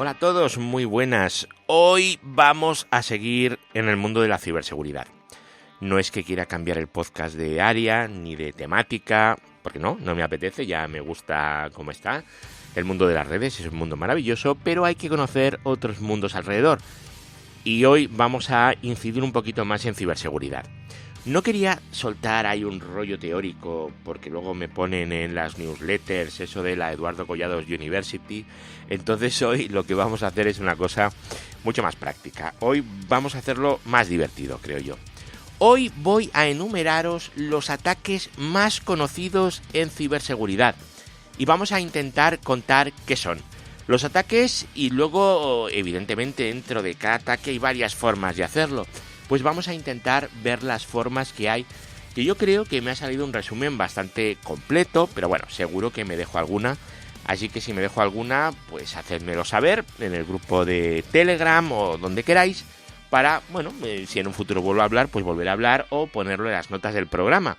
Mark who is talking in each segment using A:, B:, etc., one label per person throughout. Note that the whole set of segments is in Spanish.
A: Hola a todos, muy buenas. Hoy vamos a seguir en el mundo de la ciberseguridad. No es que quiera cambiar el podcast de área ni de temática, porque no me apetece, ya me gusta cómo está. El mundo de las redes es un mundo maravilloso, pero hay que conocer otros mundos alrededor. Y hoy vamos a incidir un poquito más en ciberseguridad. No quería soltar ahí un rollo teórico, porque luego me ponen en las newsletters eso de la Eduardo Collado University. Entonces hoy lo que vamos a hacer es una cosa mucho más práctica. Hoy vamos a hacerlo más divertido, creo yo. Hoy voy a enumeraros los ataques más conocidos en ciberseguridad. Y vamos a intentar contar qué son los ataques y luego, evidentemente, dentro de cada ataque hay varias formas de hacerlo. Pues vamos a intentar ver las formas que hay, que yo creo que me ha salido un resumen bastante completo, pero bueno, seguro que me dejo alguna, así que si me dejo alguna, pues hacedmelo saber en el grupo de Telegram o donde queráis, para, bueno, si en un futuro vuelvo a hablar, pues volver a hablar o ponerlo en las notas del programa.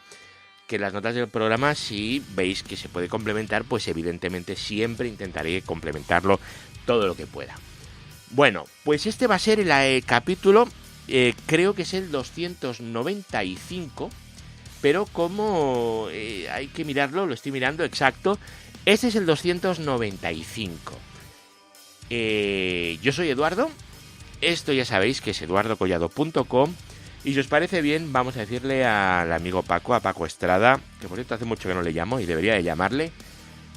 A: Que las notas del programa, si veis que se puede complementar, pues evidentemente siempre intentaré complementarlo todo lo que pueda. Bueno, pues este va a ser el capítulo... creo que es el 295, pero como hay que mirarlo, lo estoy mirando exacto, este es el 295. Yo soy Eduardo, esto ya sabéis que es eduardocollado.com, y si os parece bien vamos a decirle al amigo Paco, a Paco Estrada, que por cierto hace mucho que no le llamo y debería de llamarle,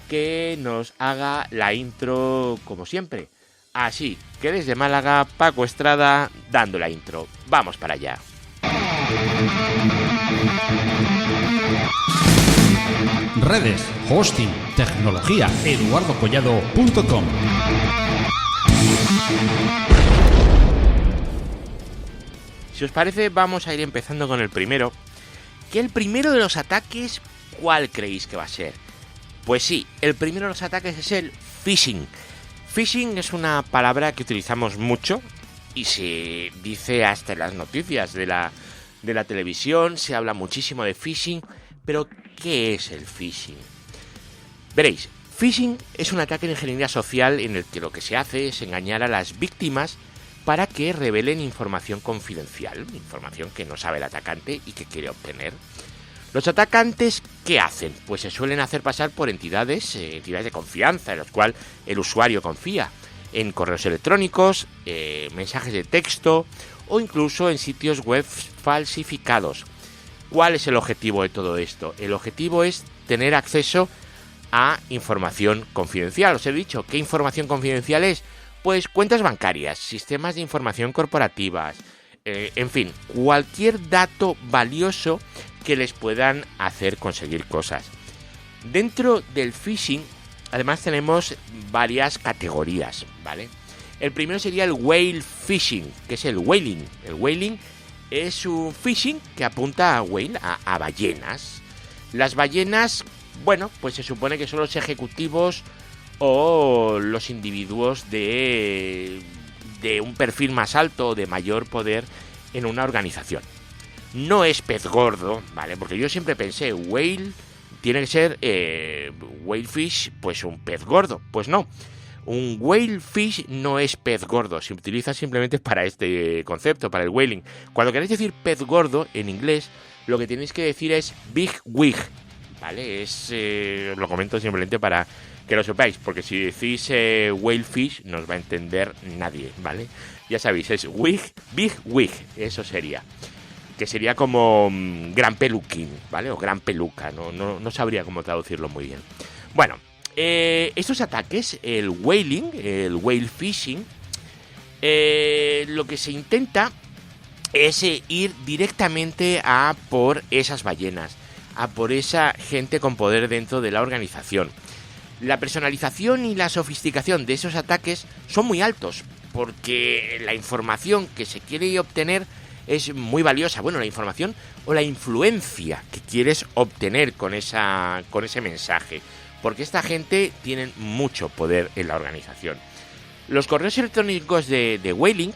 A: que nos haga la intro como siempre. Así que desde Málaga, Paco Estrada dando la intro. Vamos para allá.
B: Redes, hosting, tecnología, eduardocollado.com.
A: Si os parece, vamos a ir empezando con el primero. Que el primero de los ataques, ¿cuál creéis que va a ser? Pues sí, el primero de los ataques es el phishing. Phishing es una palabra que utilizamos mucho y se dice hasta en las noticias de la televisión, se habla muchísimo de phishing, pero ¿qué es el phishing? Veréis, phishing es un ataque de ingeniería social en el que lo que se hace es engañar a las víctimas para que revelen información confidencial, información que no sabe el atacante y que quiere obtener. Los atacantes, ¿qué hacen? Pues se suelen hacer pasar por entidades de confianza, en las cuales el usuario confía, en correos electrónicos, mensajes de texto o incluso en sitios web falsificados. ¿Cuál es el objetivo de todo esto? El objetivo es tener acceso a información confidencial. Os he dicho, ¿qué información confidencial es? Pues cuentas bancarias, sistemas de información corporativas, en fin, cualquier dato valioso que les puedan hacer conseguir cosas. Dentro del phishing, además tenemos varias categorías, ¿vale? El primero sería el whale phishing, que es el whaling. El whaling es un phishing que apunta a whale, a ballenas. Las ballenas, bueno, pues se supone que son los ejecutivos o los individuos de un perfil más alto o de mayor poder en una organización. No es pez gordo, ¿vale? Porque yo siempre pensé, whale tiene que ser whalefish, pues un pez gordo. Pues no, un whalefish no es pez gordo, se utiliza simplemente para este concepto, para el whaling. Cuando queréis decir pez gordo en inglés, lo que tenéis que decir es big wig, ¿vale? Lo comento simplemente para que lo sepáis, porque si decís whalefish no os va a entender nadie, ¿vale? Ya sabéis, es big wig, eso sería. Que sería como gran peluquín, ¿vale? O gran peluca, no sabría cómo traducirlo muy bien. Bueno, estos ataques, el whaling, el whale phishing, lo que se intenta es ir directamente a por esas ballenas, a por esa gente con poder dentro de la organización. La personalización y la sofisticación de esos ataques son muy altos, porque la información que se quiere obtener es muy valiosa. Bueno, la información o la influencia que quieres obtener con ese mensaje, porque esta gente tiene mucho poder en la organización. Los correos electrónicos de whaling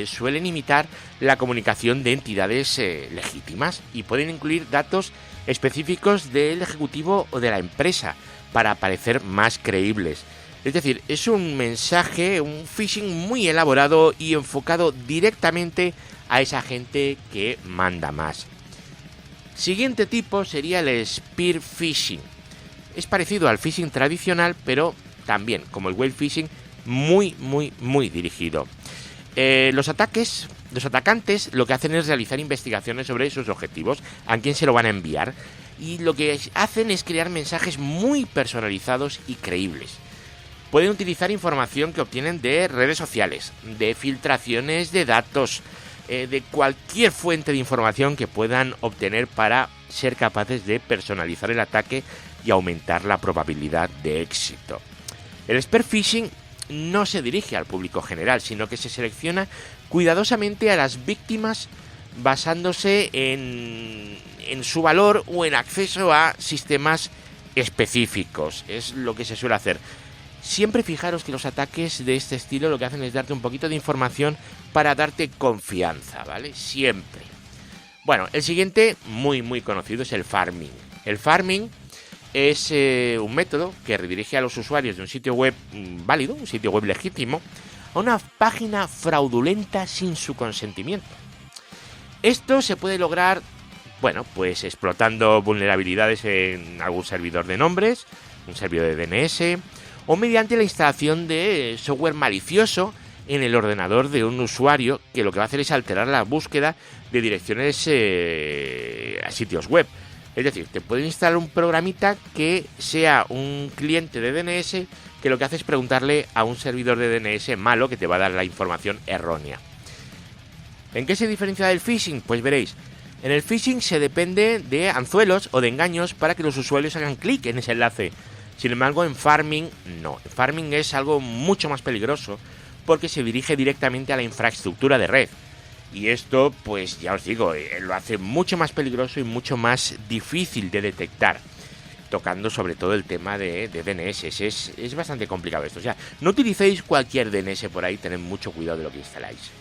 A: suelen imitar la comunicación de entidades legítimas y pueden incluir datos específicos del ejecutivo o de la empresa para parecer más creíbles. Es decir, es un mensaje, un phishing muy elaborado y enfocado directamente a esa gente que manda más. Siguiente tipo sería el spear phishing. Es parecido al phishing tradicional, pero también, como el whale phishing, muy dirigido. Los atacantes lo que hacen es realizar investigaciones sobre sus objetivos, a quién se lo van a enviar, y lo que hacen es crear mensajes muy personalizados y creíbles. Pueden utilizar información que obtienen de redes sociales, de filtraciones de datos, de cualquier fuente de información que puedan obtener para ser capaces de personalizar el ataque y aumentar la probabilidad de éxito. El spear phishing no se dirige al público general, sino que se selecciona cuidadosamente a las víctimas basándose en su valor o en acceso a sistemas específicos. Es lo que se suele hacer. Siempre fijaros que los ataques de este estilo lo que hacen es darte un poquito de información para darte confianza, ¿vale? Siempre. Bueno, el siguiente, muy conocido, es el farming. El farming es un método que redirige a los usuarios de un sitio web válido, un sitio web legítimo, a una página fraudulenta sin su consentimiento. Esto se puede lograr, bueno, pues explotando vulnerabilidades en algún servidor de nombres, un servidor de DNS, o mediante la instalación de software malicioso en el ordenador de un usuario que lo que va a hacer es alterar la búsqueda de direcciones a sitios web. Es decir, te pueden instalar un programita que sea un cliente de DNS que lo que hace es preguntarle a un servidor de DNS malo que te va a dar la información errónea. ¿En qué se diferencia del phishing? Pues veréis, en el phishing se depende de anzuelos o de engaños para que los usuarios hagan clic en ese enlace. Sin embargo, en farming no. En farming es algo mucho más peligroso porque se dirige directamente a la infraestructura de red. Y esto, pues ya os digo, lo hace mucho más peligroso y mucho más difícil de detectar. Tocando sobre todo el tema de DNS. Es bastante complicado esto. O sea, no utilicéis cualquier DNS por ahí, tened mucho cuidado de lo que instaláis.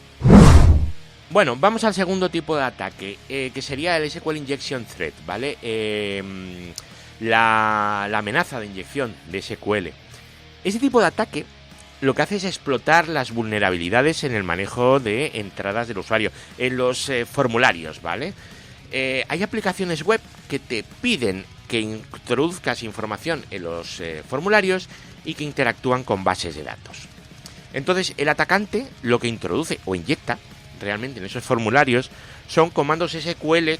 A: Bueno, vamos al segundo tipo de ataque, que sería el SQL Injection Threat, ¿vale? La amenaza de inyección de SQL. Este tipo de ataque lo que hace es explotar las vulnerabilidades en el manejo de entradas del usuario, en los formularios, ¿vale? Hay aplicaciones web que te piden que introduzcas información en los formularios y que interactúan con bases de datos. Entonces, el atacante lo que introduce o inyecta realmente en esos formularios son comandos SQL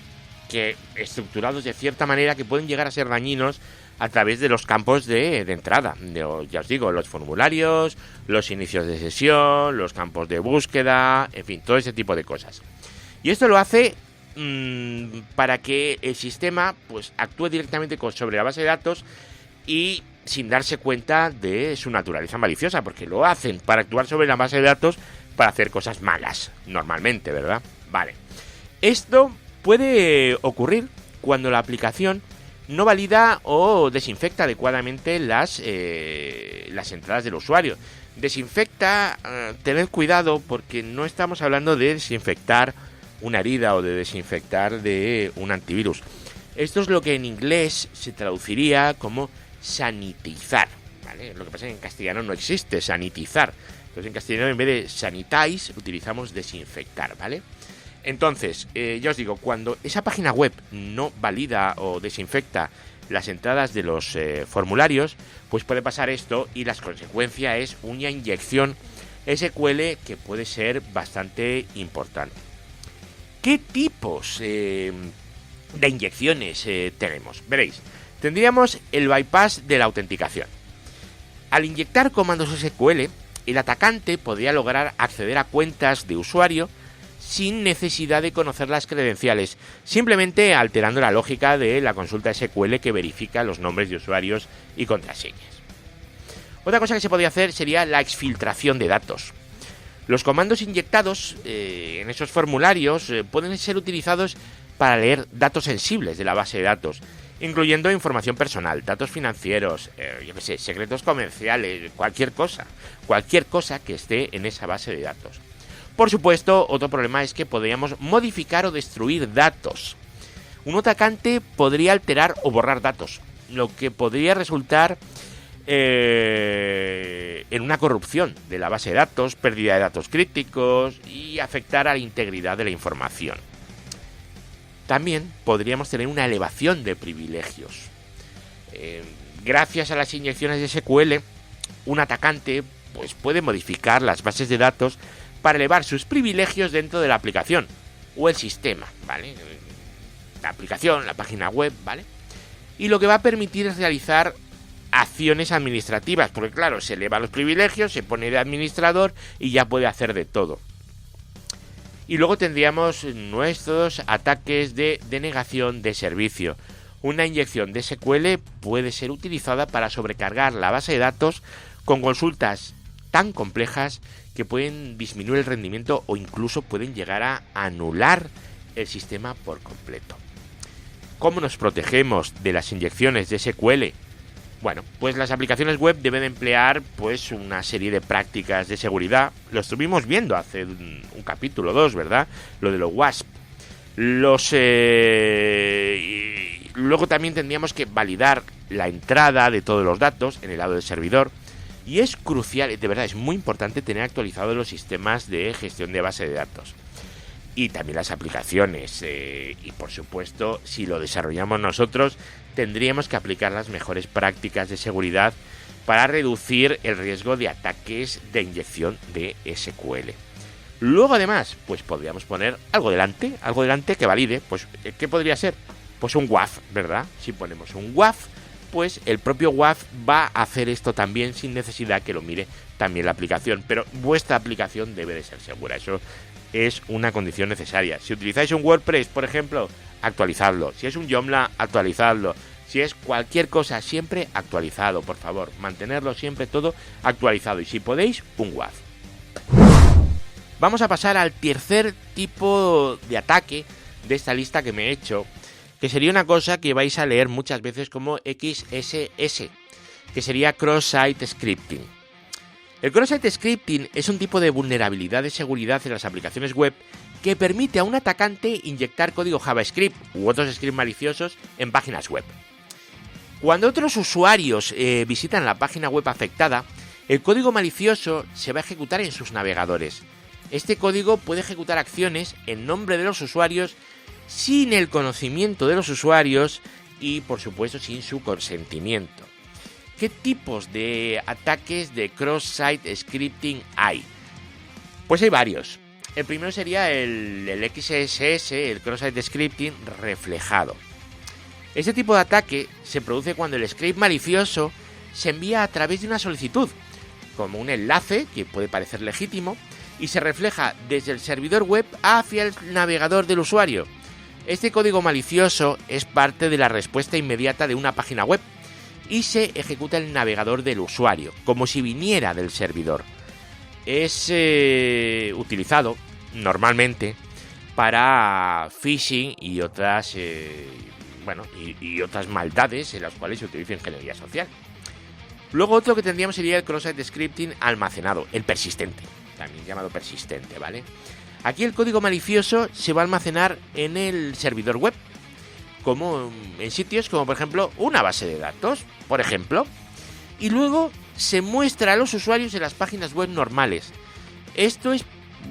A: que estructurados de cierta manera que pueden llegar a ser dañinos a través de los campos de entrada. Ya os digo, los formularios, los inicios de sesión, los campos de búsqueda, en fin, todo ese tipo de cosas. Y esto lo hace para que el sistema pues actúe directamente sobre la base de datos y sin darse cuenta de su naturaleza maliciosa, porque lo hacen para actuar sobre la base de datos para hacer cosas malas, normalmente, ¿verdad? Vale. Esto puede ocurrir cuando la aplicación no valida o desinfecta adecuadamente las entradas del usuario. Desinfecta, tened cuidado porque no estamos hablando de desinfectar una herida o de desinfectar de un antivirus. Esto es lo que en inglés se traduciría como sanitizar, ¿vale? Lo que pasa es que en castellano no existe sanitizar. Entonces en castellano en vez de sanitize utilizamos desinfectar, ¿vale? Entonces, ya os digo, cuando esa página web no valida o desinfecta las entradas de los formularios, pues puede pasar esto y la consecuencia es una inyección SQL que puede ser bastante importante. ¿Qué tipos de inyecciones tenemos? Veréis, tendríamos el bypass de la autenticación. Al inyectar comandos SQL, el atacante podría lograr acceder a cuentas de usuario sin necesidad de conocer las credenciales, simplemente alterando la lógica de la consulta SQL que verifica los nombres de usuarios y contraseñas. Otra cosa que se podría hacer sería la exfiltración de datos. Los comandos inyectados en esos formularios pueden ser utilizados para leer datos sensibles de la base de datos, incluyendo información personal, datos financieros, secretos comerciales, cualquier cosa que esté en esa base de datos. Por supuesto, otro problema es que podríamos modificar o destruir datos. Un atacante podría alterar o borrar datos, lo que podría resultar en una corrupción de la base de datos, pérdida de datos críticos y afectar a la integridad de la información. También podríamos tener una elevación de privilegios. Gracias a las inyecciones de SQL, un atacante pues, puede modificar las bases de datos para elevar sus privilegios dentro de la aplicación o el sistema, ¿vale? La aplicación, la página web, ¿vale? Y lo que va a permitir es realizar acciones administrativas, porque claro, se eleva los privilegios, se pone de administrador y ya puede hacer de todo. Y luego tendríamos nuestros ataques de denegación de servicio. Una inyección de SQL puede ser utilizada para sobrecargar la base de datos con consultas tan complejas que pueden disminuir el rendimiento o incluso pueden llegar a anular el sistema por completo. ¿Cómo nos protegemos de las inyecciones de SQL? Bueno, pues las aplicaciones web deben emplear pues una serie de prácticas de seguridad. Lo estuvimos viendo hace un capítulo 2, ¿verdad? Lo de los WASP. Luego también tendríamos que validar la entrada de todos los datos en el lado del servidor. Y es crucial, de verdad, es muy importante tener actualizados los sistemas de gestión de base de datos. Y también las aplicaciones. Y por supuesto, si lo desarrollamos nosotros, tendríamos que aplicar las mejores prácticas de seguridad para reducir el riesgo de ataques de inyección de SQL. Luego, además, pues podríamos poner algo delante que valide. Pues, ¿qué podría ser? Pues un WAF, ¿verdad? Si ponemos un WAF, pues el propio WAF va a hacer esto también sin necesidad que lo mire también la aplicación. Pero vuestra aplicación debe de ser segura. Eso es una condición necesaria. Si utilizáis un WordPress, por ejemplo, actualizadlo. Si es un Joomla, actualizadlo. Si es cualquier cosa, siempre actualizado, por favor. Mantenerlo siempre todo actualizado. Y si podéis, un WAF. Vamos a pasar al tercer tipo de ataque de esta lista que me he hecho, que sería una cosa que vais a leer muchas veces como XSS, que sería Cross-Site Scripting. El Cross-Site Scripting es un tipo de vulnerabilidad de seguridad en las aplicaciones web que permite a un atacante inyectar código JavaScript u otros scripts maliciosos en páginas web. Cuando otros usuarios visitan la página web afectada, el código malicioso se va a ejecutar en sus navegadores. Este código puede ejecutar acciones en nombre de los usuarios sin el conocimiento de los usuarios y, por supuesto, sin su consentimiento. ¿Qué tipos de ataques de cross-site scripting hay? Pues hay varios. El primero sería el XSS, el cross-site scripting reflejado. Este tipo de ataque se produce cuando el script malicioso se envía a través de una solicitud, como un enlace que puede parecer legítimo, y se refleja desde el servidor web hacia el navegador del usuario. Este código malicioso es parte de la respuesta inmediata de una página web y se ejecuta en el navegador del usuario, como si viniera del servidor. Es utilizado normalmente para phishing y otras otras maldades en las cuales se utiliza ingeniería social. Luego otro que tendríamos sería el cross-site scripting almacenado, el persistente, también llamado persistente, ¿vale? Aquí el código malicioso se va a almacenar en el servidor web, como en sitios como por ejemplo una base de datos, por ejemplo, y luego se muestra a los usuarios en las páginas web normales. Esto es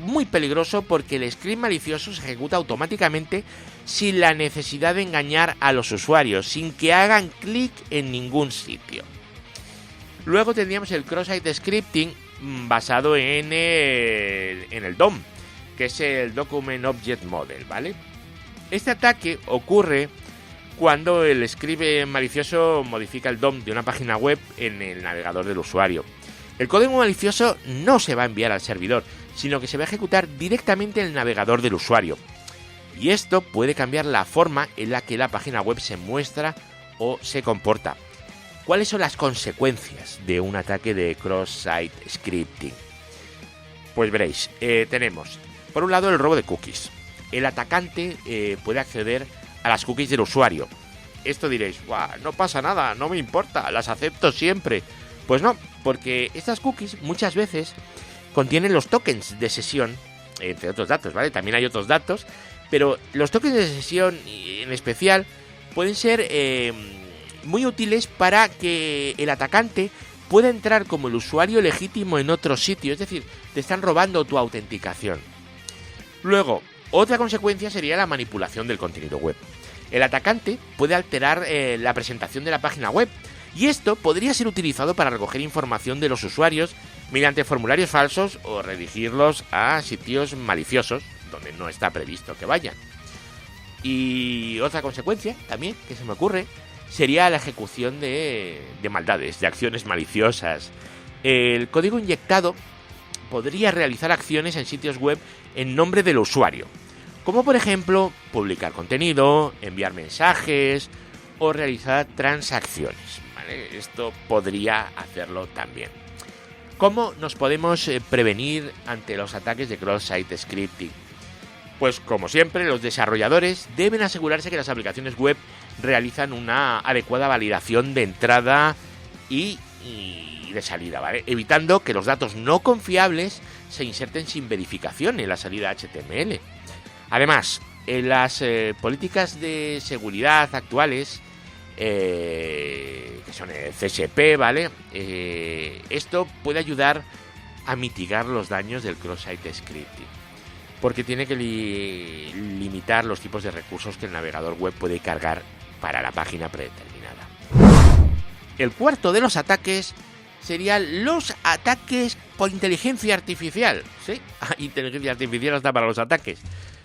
A: muy peligroso porque el script malicioso se ejecuta automáticamente sin la necesidad de engañar a los usuarios, sin que hagan clic en ningún sitio. Luego tendríamos el cross-site scripting basado en el DOM, que es el Document Object Model, ¿vale? Este ataque ocurre cuando el script malicioso modifica el DOM de una página web en el navegador del usuario. El código malicioso no se va a enviar al servidor, sino que se va a ejecutar directamente en el navegador del usuario. Y esto puede cambiar la forma en la que la página web se muestra o se comporta. ¿Cuáles son las consecuencias de un ataque de cross-site scripting? Pues veréis, tenemos por un lado el robo de cookies. El atacante puede acceder a las cookies del usuario. Esto diréis, no pasa nada, no me importa, las acepto siempre. Pues no, porque estas cookies muchas veces contienen los tokens de sesión, entre otros datos, ¿vale? También hay otros datos, pero los tokens de sesión en especial pueden ser muy útiles para que el atacante pueda entrar como el usuario legítimo en otro sitio, es decir, te están robando tu autenticación. Luego, otra consecuencia sería la manipulación del contenido web. El atacante puede alterar la presentación de la página web, y esto podría ser utilizado para recoger información de los usuarios mediante formularios falsos o redirigirlos a sitios maliciosos donde no está previsto que vayan. Y otra consecuencia también que se me ocurre sería la ejecución de maldades, de acciones maliciosas. El código inyectado podría realizar acciones en sitios web en nombre del usuario, como por ejemplo publicar contenido, enviar mensajes o realizar transacciones, ¿vale? Esto podría hacerlo también. ¿Cómo nos podemos prevenir ante los ataques de cross-site scripting? Pues como siempre, los desarrolladores deben asegurarse que las aplicaciones web realizan una adecuada validación de entrada y de salida, ¿vale? Evitando que los datos no confiables se inserten sin verificación en la salida HTML. Además, en las políticas de seguridad actuales, que son el CSP, ¿vale? Esto puede ayudar a mitigar los daños del cross-site scripting, porque tiene que limitar los tipos de recursos que el navegador web puede cargar para la página predeterminada. El cuarto de los ataques serían los ataques por inteligencia artificial. ¿Sí? Inteligencia artificial hasta para los ataques.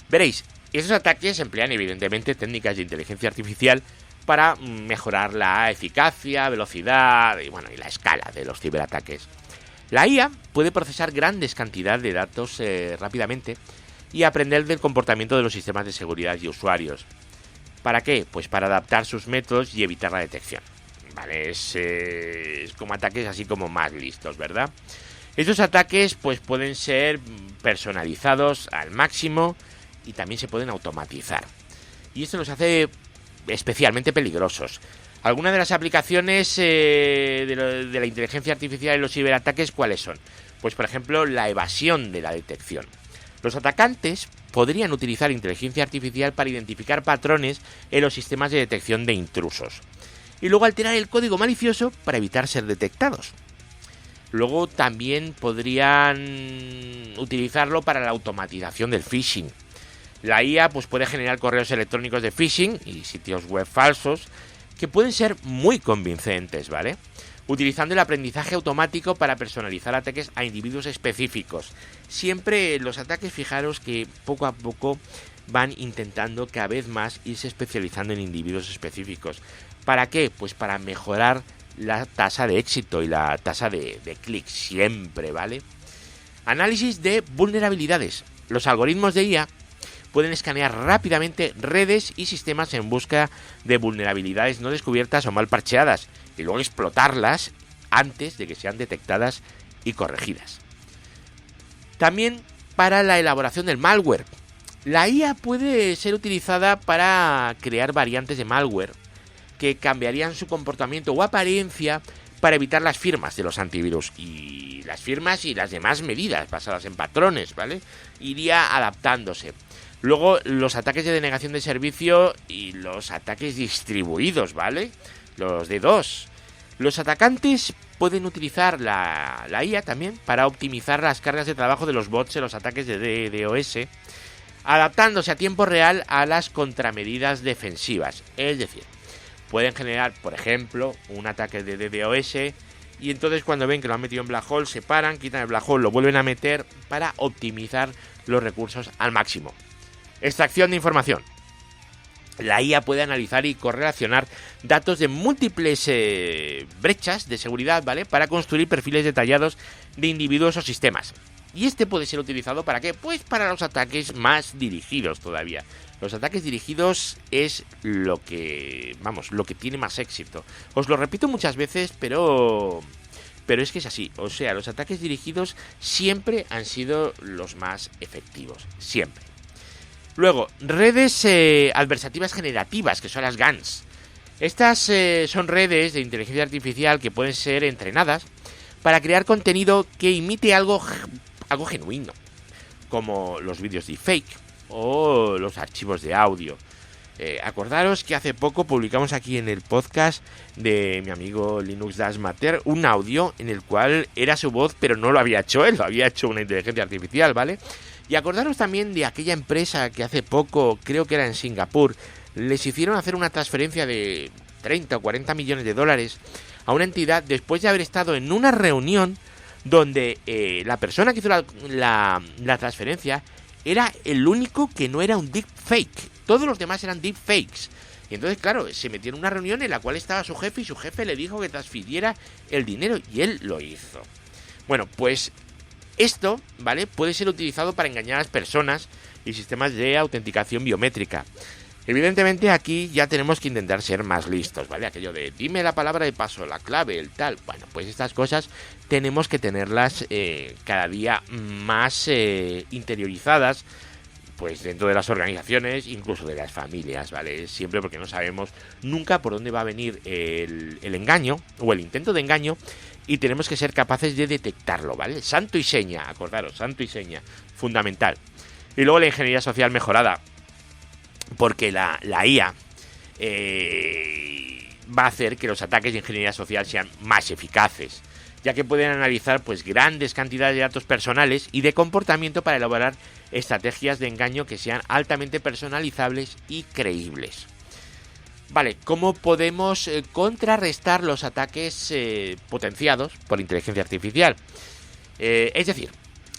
A: Veréis, esos ataques emplean evidentemente técnicas de inteligencia artificial para mejorar la eficacia, velocidad y la escala de los ciberataques. La IA puede procesar grandes cantidades de datos rápidamente y aprender del comportamiento de los sistemas de seguridad y usuarios. ¿Para qué? Pues para adaptar sus métodos y evitar la detección. Vale, es como ataques así como más listos, ¿verdad? Estos ataques pues pueden ser personalizados al máximo y también se pueden automatizar. Y esto los hace especialmente peligrosos. Algunas de las aplicaciones de la inteligencia artificial en los ciberataques, ¿cuáles son? Pues por ejemplo la evasión de la detección. Los atacantes podrían utilizar inteligencia artificial para identificar patrones en los sistemas de detección de intrusos y luego alterar el código malicioso para evitar ser detectados. Luego también podrían utilizarlo para la automatización del phishing. La IA pues puede generar correos electrónicos de phishing y sitios web falsos que pueden ser muy convincentes, ¿vale? Utilizando el aprendizaje automático para personalizar ataques a individuos específicos. Siempre los ataques, fijaros que poco a poco van intentando cada vez más irse especializando en individuos específicos. ¿Para qué? Pues para mejorar la tasa de éxito y la tasa de clic siempre, ¿vale? Análisis de vulnerabilidades. Los algoritmos de IA pueden escanear rápidamente redes y sistemas en busca de vulnerabilidades no descubiertas o mal parcheadas y luego explotarlas antes de que sean detectadas y corregidas. También para la elaboración del malware. La IA puede ser utilizada para crear variantes de malware que cambiarían su comportamiento o apariencia para evitar las firmas de los antivirus. Y las firmas y las demás medidas basadas en patrones, ¿vale? Iría adaptándose. Luego, los ataques de denegación de servicio y los ataques distribuidos, ¿vale? Los DDoS. Los atacantes pueden utilizar la IA también para optimizar las cargas de trabajo de los bots en los ataques de DDoS, adaptándose a tiempo real a las contramedidas defensivas. Es decir, pueden generar, por ejemplo, un ataque de DDoS y entonces cuando ven que lo han metido en black hole, se paran, quitan el black hole, lo vuelven a meter para optimizar los recursos al máximo. Extracción de información. La IA puede analizar y correlacionar datos de múltiples brechas de seguridad, ¿vale? Para construir perfiles detallados de individuos o sistemas. Y este puede ser utilizado ¿para qué? Pues para los ataques más dirigidos todavía. Los ataques dirigidos es lo que tiene más éxito. Os lo repito muchas veces, pero es que es así. O sea, los ataques dirigidos siempre han sido los más efectivos. Siempre. Luego, redes adversativas generativas, que son las GANs. Estas son redes de inteligencia artificial que pueden ser entrenadas para crear contenido que imite algo genuino, como los vídeos deepfake o los archivos de audio. Acordaros que hace poco publicamos aquí en el podcast de mi amigo Linux Dash Mater un audio en el cual era su voz, pero no lo había hecho él, lo había hecho una inteligencia artificial, ¿vale? Y acordaros también de aquella empresa que hace poco, creo que era en Singapur, les hicieron hacer una transferencia de 30 o 40 millones de dólares a una entidad después de haber estado en una reunión donde la persona que hizo la transferencia era el único que no era un deepfake. Todos los demás eran deepfakes. Y entonces, claro, se metió en una reunión en la cual estaba su jefe y su jefe le dijo que transfiriera el dinero y él lo hizo. Bueno, pues esto, ¿vale?, puede ser utilizado para engañar a las personas y sistemas de autenticación biométrica. Evidentemente aquí ya tenemos que intentar ser más listos, ¿vale? Aquello de dime la palabra de paso, la clave, el tal. Bueno, pues estas cosas tenemos que tenerlas cada día más interiorizadas, pues dentro de las organizaciones, incluso de las familias, ¿vale? Siempre, porque no sabemos nunca por dónde va a venir el engaño o el intento de engaño, y tenemos que ser capaces de detectarlo, ¿vale? Santo y seña, acordaros, santo y seña, fundamental. Y luego la ingeniería social mejorada, porque la IA va a hacer que los ataques de ingeniería social sean más eficaces, ya que pueden analizar pues grandes cantidades de datos personales y de comportamiento para elaborar estrategias de engaño que sean altamente personalizables y creíbles. Vale, ¿cómo podemos contrarrestar los ataques potenciados por inteligencia artificial? Es decir,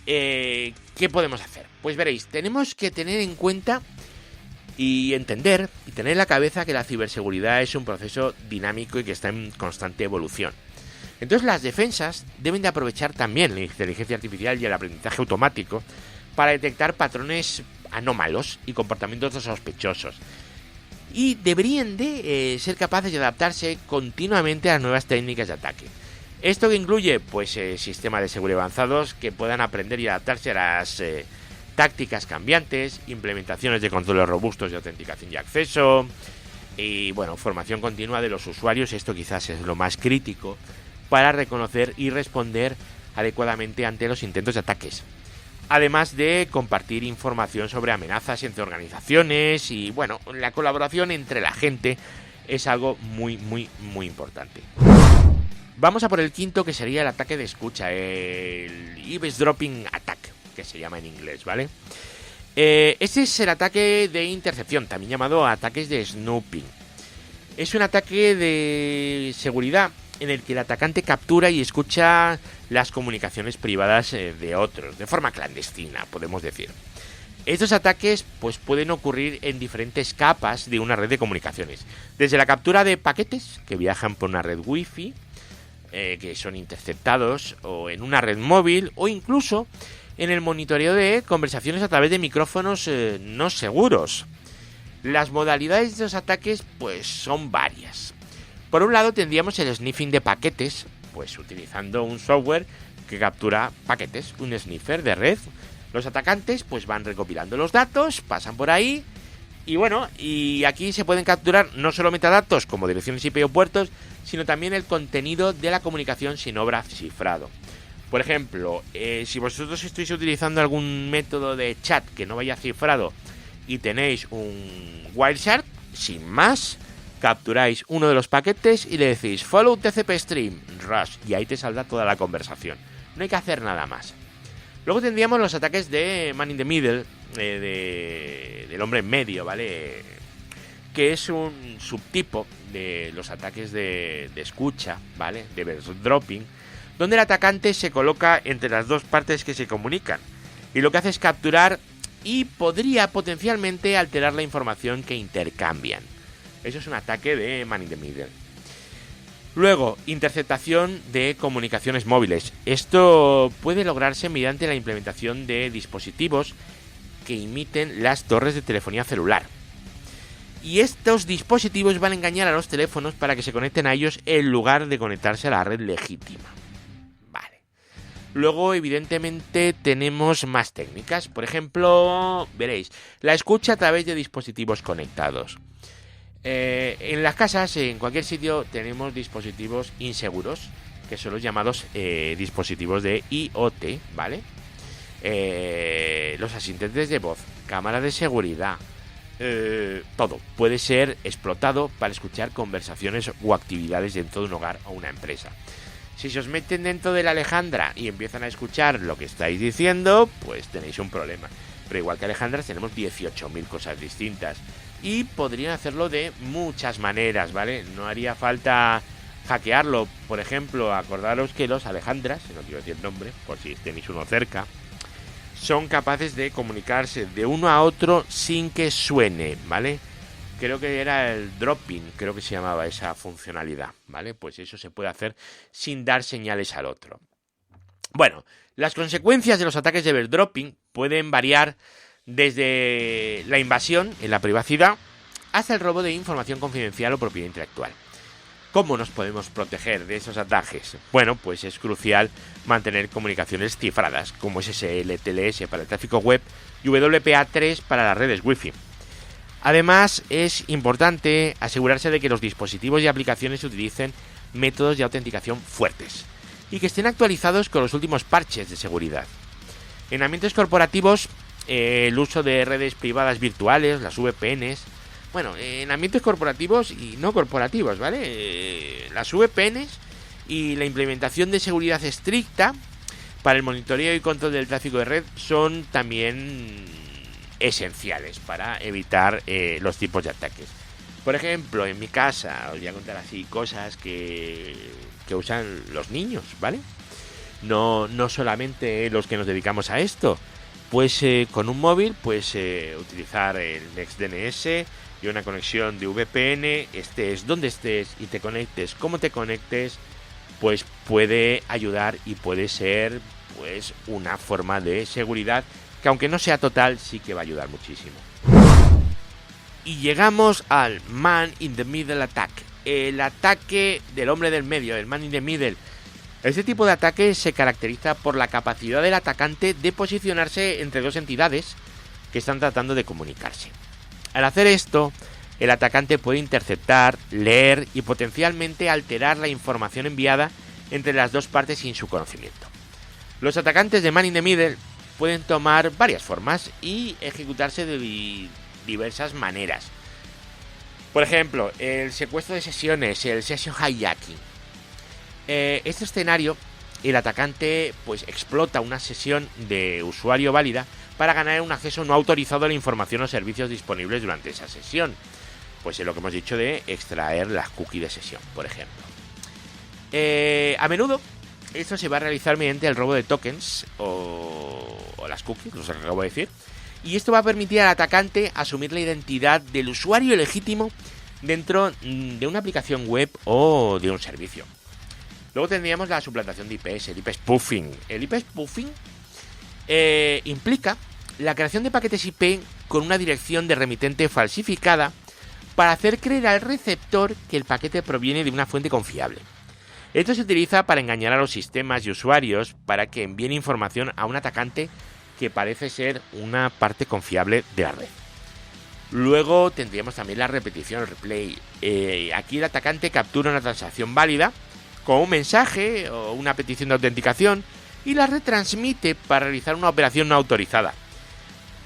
A: ¿qué podemos hacer? Pues veréis, tenemos que tener en cuenta y entender y tener en la cabeza que la ciberseguridad es un proceso dinámico y que está en constante evolución. Entonces las defensas deben de aprovechar también la inteligencia artificial y el aprendizaje automático para detectar patrones anómalos y comportamientos sospechosos. Y deberían de ser capaces de adaptarse continuamente a nuevas técnicas de ataque. Esto que incluye pues sistemas de seguridad avanzados que puedan aprender y adaptarse a las tácticas cambiantes, implementaciones de controles robustos de autenticación y acceso, y bueno, formación continua de los usuarios. Esto quizás es lo más crítico para reconocer y responder adecuadamente ante los intentos de ataques. Además de compartir información sobre amenazas entre organizaciones y bueno, la colaboración entre la gente es algo muy importante. Vamos a por el quinto, que sería el ataque de escucha, el eavesdropping attack, que se llama en inglés, ¿vale? Este es el ataque de intercepción, también llamado ataques de snooping. Es un ataque de seguridad en el que el atacante captura y escucha las comunicaciones privadas de otros, de forma clandestina, podemos decir. Estos ataques pues pueden ocurrir en diferentes capas de una red de comunicaciones, desde la captura de paquetes que viajan por una red wifi, que son interceptados, o en una red móvil, o incluso en el monitoreo de conversaciones a través de micrófonos no seguros. Las modalidades de los ataques pues son varias. Por un lado tendríamos el sniffing de paquetes, pues utilizando un software que captura paquetes, un sniffer de red. Los atacantes pues van recopilando los datos, pasan por ahí y bueno, y aquí se pueden capturar no solo metadatos como direcciones IP o puertos, sino también el contenido de la comunicación sin haber cifrado. Por ejemplo, si vosotros estáis utilizando algún método de chat que no vaya cifrado y tenéis un Wireshark, sin más, capturáis uno de los paquetes y le decís follow TCP stream, rush, y ahí te saldrá toda la conversación. No hay que hacer nada más. Luego tendríamos los ataques de man in the middle, del hombre en medio, ¿vale? Que es un subtipo de los ataques de escucha, ¿vale? De eavesdropping, donde el atacante se coloca entre las dos partes que se comunican y lo que hace es capturar y podría potencialmente alterar la información que intercambian. Eso es un ataque de man in the middle. Luego, interceptación de comunicaciones móviles. Esto puede lograrse mediante la implementación de dispositivos que imiten las torres de telefonía celular. Y estos dispositivos van a engañar a los teléfonos para que se conecten a ellos en lugar de conectarse a la red legítima. Vale. Luego, evidentemente, tenemos más técnicas. Por ejemplo, veréis, la escucha a través de dispositivos conectados. En las casas, en cualquier sitio, tenemos dispositivos inseguros, que son los llamados dispositivos de IoT, ¿vale? Los asistentes de voz, cámaras de seguridad, todo puede ser explotado para escuchar conversaciones o actividades dentro de un hogar o una empresa. Si se os meten dentro de la Alejandra y empiezan a escuchar lo que estáis diciendo, pues tenéis un problema. Pero igual que Alejandra tenemos 18.000 cosas distintas y podrían hacerlo de muchas maneras, ¿vale? No haría falta hackearlo. Por ejemplo, acordaros que los Alejandras, no quiero decir el nombre, por si tenéis uno cerca, son capaces de comunicarse de uno a otro sin que suene, ¿vale? Creo que era el dropping, creo que se llamaba esa funcionalidad, ¿vale? Pues eso se puede hacer sin dar señales al otro. Bueno, las consecuencias de los ataques de airdropping pueden variar desde la invasión en la privacidad hasta el robo de información confidencial o propiedad intelectual. ¿Cómo nos podemos proteger de esos ataques? Bueno, pues es crucial mantener comunicaciones cifradas, como SSL, TLS para el tráfico web y WPA3 para las redes Wi-Fi. Además, es importante asegurarse de que los dispositivos y aplicaciones utilicen métodos de autenticación fuertes y que estén actualizados con los últimos parches de seguridad. En ambientes corporativos, el uso de redes privadas virtuales, las VPNs, bueno, en ambientes corporativos y no corporativos, ¿vale? Las VPNs y la implementación de seguridad estricta para el monitoreo y control del tráfico de red son también esenciales para evitar los tipos de ataques. Por ejemplo, en mi casa, os voy a contar así cosas que usan los niños, ¿vale? No solamente los que nos dedicamos a esto. Pues con un móvil, pues utilizar el NextDNS y una conexión de VPN, estés donde estés y te conectes como te conectes, pues puede ayudar y puede ser pues una forma de seguridad que, aunque no sea total, sí que va a ayudar muchísimo. Y llegamos al Man in the Middle Attack, el ataque del hombre del medio, el Man in the Middle. Este tipo de ataque se caracteriza por la capacidad del atacante de posicionarse entre dos entidades que están tratando de comunicarse. Al hacer esto, el atacante puede interceptar, leer y potencialmente alterar la información enviada entre las dos partes sin su conocimiento. Los atacantes de Man in the Middle pueden tomar varias formas y ejecutarse de diversas maneras. Por ejemplo, el secuestro de sesiones, el session hijacking. Este escenario, el atacante pues explota una sesión de usuario válida para ganar un acceso no autorizado a la información o servicios disponibles durante esa sesión. Pues es lo que hemos dicho de extraer las cookies de sesión, por ejemplo. A menudo esto se va a realizar mediante el robo de tokens o las cookies, lo que acabo de decir. Y esto va a permitir al atacante asumir la identidad del usuario legítimo dentro de una aplicación web o de un servicio. Luego tendríamos la suplantación de IPs, el IP spoofing. El IP spoofing implica la creación de paquetes IP con una dirección de remitente falsificada para hacer creer al receptor que el paquete proviene de una fuente confiable. Esto se utiliza para engañar a los sistemas y usuarios para que envíen información a un atacante que parece ser una parte confiable de la red. Luego tendríamos también la repetición, el replay. Aquí el atacante captura una transacción válida con un mensaje o una petición de autenticación y la retransmite para realizar una operación no autorizada.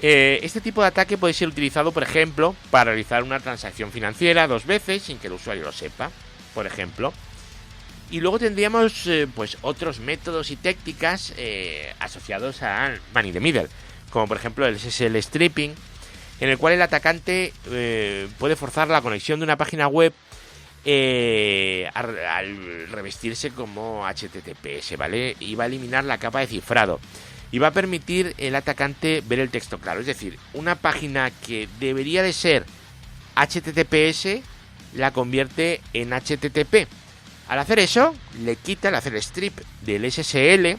A: Este tipo de ataque puede ser utilizado, por ejemplo, para realizar una transacción financiera 2 veces sin que el usuario lo sepa, por ejemplo. Y luego tendríamos pues otros métodos y técnicas asociados al Man in the Middle, como por ejemplo el SSL stripping, en el cual el atacante puede forzar la conexión de una página web al revestirse como HTTPS, ¿vale? Y va a eliminar la capa de cifrado y va a permitir el atacante ver el texto claro. Es decir, una página que debería de ser HTTPS la convierte en HTTP. Al hacer eso, le quita, le hace el strip del SSL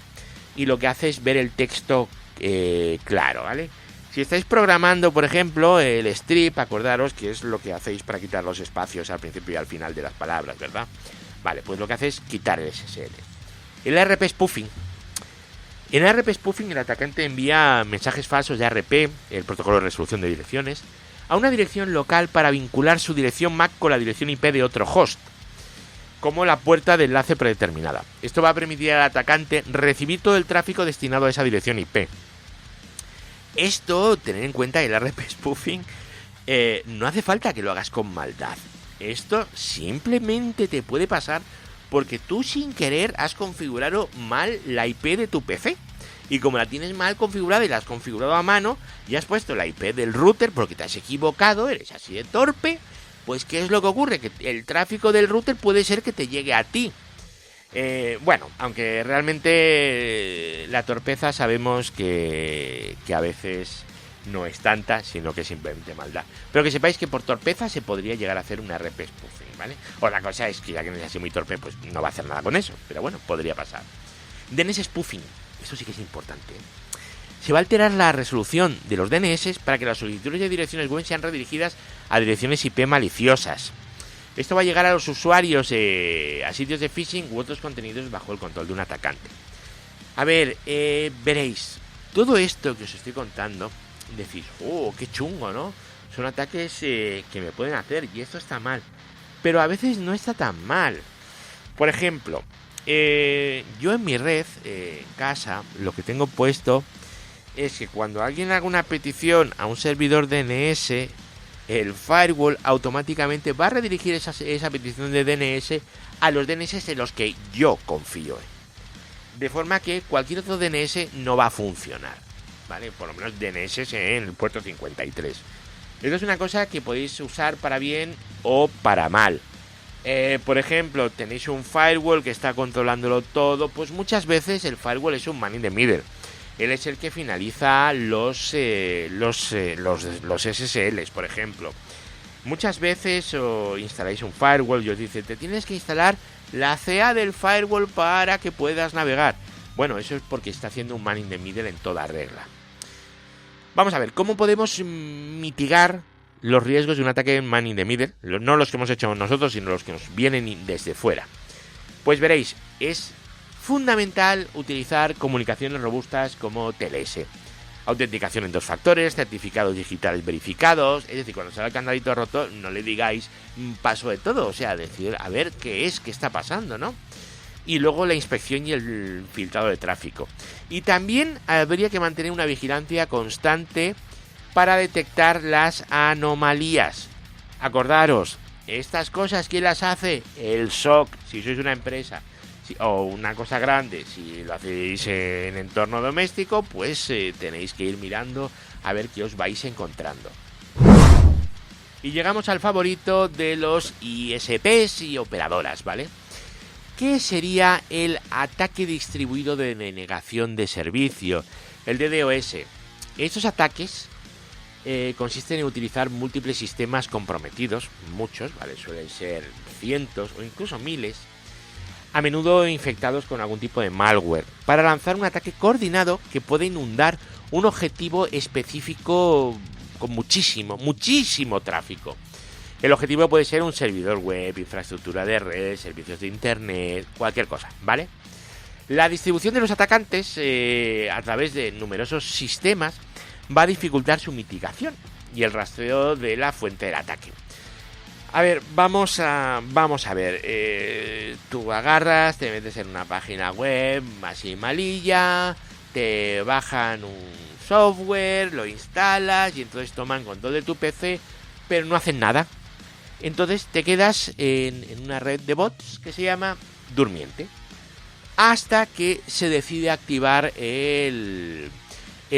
A: y lo que hace es ver el texto claro, ¿vale? Si estáis programando, por ejemplo, el strip, acordaros que es lo que hacéis para quitar los espacios al principio y al final de las palabras, ¿verdad? Vale, pues lo que hace es quitar el SSL. El ARP spoofing. En ARP spoofing el atacante envía mensajes falsos de ARP, el protocolo de resolución de direcciones, a una dirección local para vincular su dirección MAC con la dirección IP de otro host, como la puerta de enlace predeterminada. Esto va a permitir al atacante recibir todo el tráfico destinado a esa dirección IP. Esto, tener en cuenta que el ARP spoofing no hace falta que lo hagas con maldad. Esto simplemente te puede pasar porque tú sin querer has configurado mal la IP de tu PC. Y como la tienes mal configurada y la has configurado a mano, y has puesto la IP del router porque te has equivocado, eres así de torpe, pues ¿qué es lo que ocurre? Que el tráfico del router puede ser que te llegue a ti. Bueno, aunque realmente la torpeza sabemos que a veces no es tanta, sino que es simplemente maldad. Pero que sepáis que por torpeza se podría llegar a hacer un RP spoofing, ¿vale? Otra cosa es que ya que no es así muy torpe, pues no va a hacer nada con eso. Pero bueno, podría pasar. DNS spoofing, eso sí que es importante. Se va a alterar la resolución de los DNS para que las solicitudes de direcciones web sean redirigidas a direcciones IP maliciosas. Esto va a llegar a los usuarios a sitios de phishing u otros contenidos bajo el control de un atacante. A ver, veréis, todo esto que os estoy contando, decís, oh, qué chungo, ¿no? Son ataques que me pueden hacer y esto está mal. Pero a veces no está tan mal. Por ejemplo, yo en mi red, en casa, lo que tengo puesto es que cuando alguien haga una petición a un servidor DNS, el firewall automáticamente va a redirigir esa petición de DNS a los DNS en los que yo confío. De forma que cualquier otro DNS no va a funcionar, ¿vale? Por lo menos DNS en el puerto 53. Esto es una cosa que podéis usar para bien o para mal. Por ejemplo, tenéis un firewall que está controlándolo todo, pues muchas veces el firewall es un man in the middle. Él es el que finaliza los SSLs, por ejemplo. Muchas veces instaláis un firewall y os dice, te tienes que instalar la CA del firewall para que puedas navegar. Bueno, eso es porque está haciendo un man in the middle en toda regla. Vamos a ver, ¿cómo podemos mitigar los riesgos de un ataque man in the middle? No los que hemos hecho nosotros, sino los que nos vienen desde fuera. Pues veréis, es fundamental utilizar comunicaciones robustas como TLS, autenticación en 2 factores, certificados digitales verificados. Es decir, cuando sale el candadito roto, no le digáis paso de todo, o sea, decir a ver qué está pasando, ¿no? Y luego la inspección y el filtrado de tráfico. Y también habría que mantener una vigilancia constante para detectar las anomalías. Acordaros, estas cosas, ¿quién las hace? El SOC, si sois una empresa. O una cosa grande, si lo hacéis en entorno doméstico, pues tenéis que ir mirando a ver qué os vais encontrando. Y llegamos al favorito de los ISPs y operadoras, ¿vale? ¿Qué sería el ataque distribuido de denegación de servicio? El DDoS. Estos ataques consisten en utilizar múltiples sistemas comprometidos, muchos, ¿vale? Suelen ser cientos o incluso miles, a menudo infectados con algún tipo de malware, para lanzar un ataque coordinado que puede inundar un objetivo específico con muchísimo tráfico. El objetivo puede ser un servidor web, infraestructura de red, servicios de internet, cualquier cosa, ¿vale? La distribución de los atacantes a través de numerosos sistemas va a dificultar su mitigación y el rastreo de la fuente del ataque. A ver, vamos a ver, tú agarras, te metes en una página web así malilla, te bajan un software, lo instalas y entonces toman control de tu PC, pero no hacen nada. Entonces te quedas en una red de bots que se llama durmiente, hasta que se decide activar el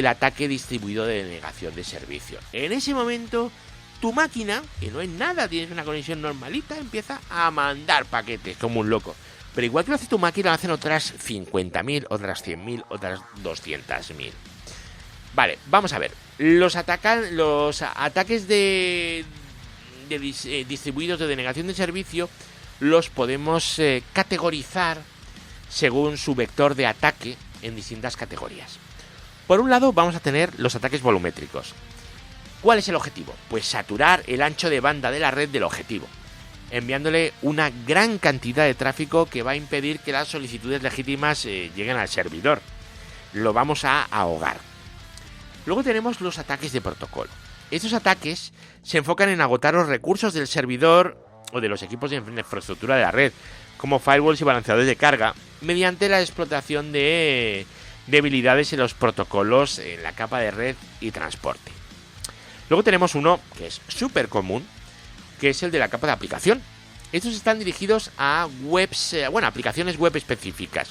A: ataque distribuido de denegación de servicio. En ese momento, tu máquina, que no es nada, tienes una conexión normalita, empieza a mandar paquetes como un loco. Pero igual que lo hace tu máquina, lo hacen otras 50.000, otras 100.000, otras 200.000. Vale, vamos a ver. Los ataques distribuidos de denegación de servicio los podemos categorizar según su vector de ataque en distintas categorías. Por un lado, vamos a tener los ataques volumétricos. ¿Cuál es el objetivo? Pues saturar el ancho de banda de la red del objetivo, enviándole una gran cantidad de tráfico que va a impedir que las solicitudes legítimas lleguen al servidor. Lo vamos a ahogar. Luego tenemos los ataques de protocolo. Estos ataques se enfocan en agotar los recursos del servidor o de los equipos de infraestructura de la red, como firewalls y balanceadores de carga, mediante la explotación de debilidades en los protocolos en la capa de red y transporte. Luego tenemos uno que es súper común, que es el de la capa de aplicación. Estos están dirigidos a aplicaciones web específicas.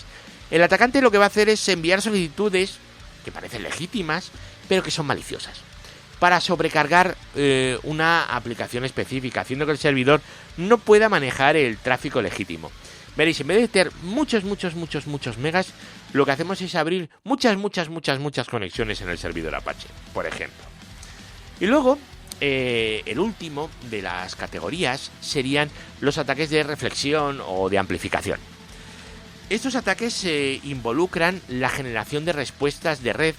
A: El atacante lo que va a hacer es enviar solicitudes que parecen legítimas, pero que son maliciosas, para sobrecargar una aplicación específica, haciendo que el servidor no pueda manejar el tráfico legítimo. Veréis, en vez de tener muchos megas, lo que hacemos es abrir muchas conexiones en el servidor Apache, por ejemplo. Y luego, el último de las categorías serían los ataques de reflexión o de amplificación. Estos ataques involucran la generación de respuestas de red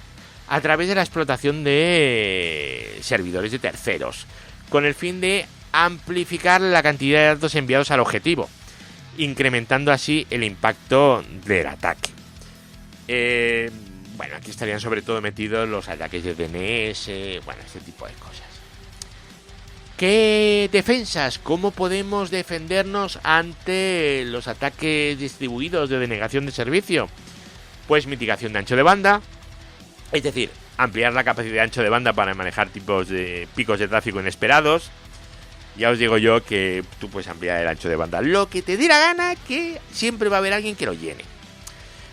A: a través de la explotación de servidores de terceros, con el fin de amplificar la cantidad de datos enviados al objetivo, incrementando así el impacto del ataque. Aquí estarían sobre todo metidos los ataques de DNS, este tipo de cosas. ¿Qué defensas? ¿Cómo podemos defendernos ante los ataques distribuidos de denegación de servicio? Pues mitigación de ancho de banda, es decir, ampliar la capacidad de ancho de banda para manejar tipos de picos de tráfico inesperados. Ya os digo yo que tú puedes ampliar el ancho de banda lo que te dé la gana, que siempre va a haber alguien que lo llene.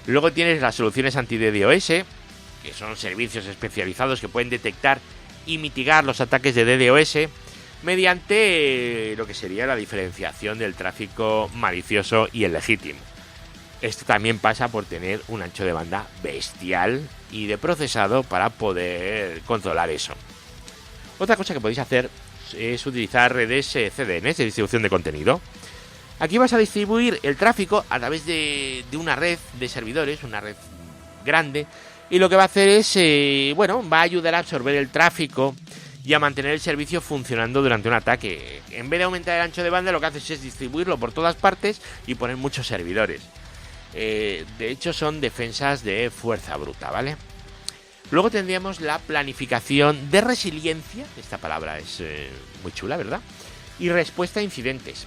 A: Luego tienes las soluciones anti-DDoS, que son servicios especializados que pueden detectar y mitigar los ataques de DDoS mediante lo que sería la diferenciación del tráfico malicioso y el legítimo. Esto también pasa por tener un ancho de banda bestial y de procesado para poder controlar eso. Otra cosa que podéis hacer es utilizar redes CDNs de distribución de contenido. Aquí vas a distribuir el tráfico a través de una red de servidores, una red grande, y lo que va a hacer es, va a ayudar a absorber el tráfico y a mantener el servicio funcionando durante un ataque. En vez de aumentar el ancho de banda, lo que haces es distribuirlo por todas partes y poner muchos servidores. De hecho, son defensas de fuerza bruta, ¿vale? Luego tendríamos la planificación de resiliencia. Esta palabra es muy chula, ¿verdad? Y respuesta a incidentes.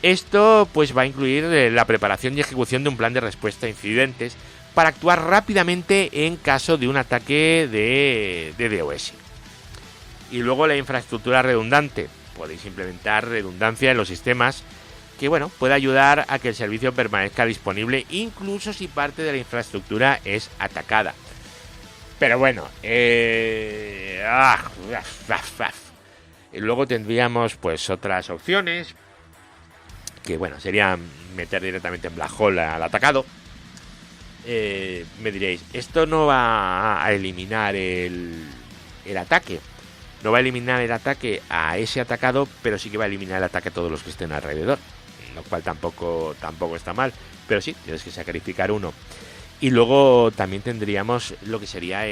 A: Esto pues va a incluir la preparación y ejecución de un plan de respuesta a incidentes para actuar rápidamente en caso de un ataque de DDoS. Y luego la infraestructura redundante. Podéis implementar redundancia en los sistemas que puede ayudar a que el servicio permanezca disponible incluso si parte de la infraestructura es atacada. Pero y luego tendríamos pues otras opciones que serían meter directamente en black hole al atacado. Me diréis, esto no va a eliminar el ataque. No va a eliminar el ataque a ese atacado, pero sí que va a eliminar el ataque a todos los que estén alrededor, lo cual tampoco está mal, pero sí, tienes que sacrificar uno. Y luego también tendríamos lo que sería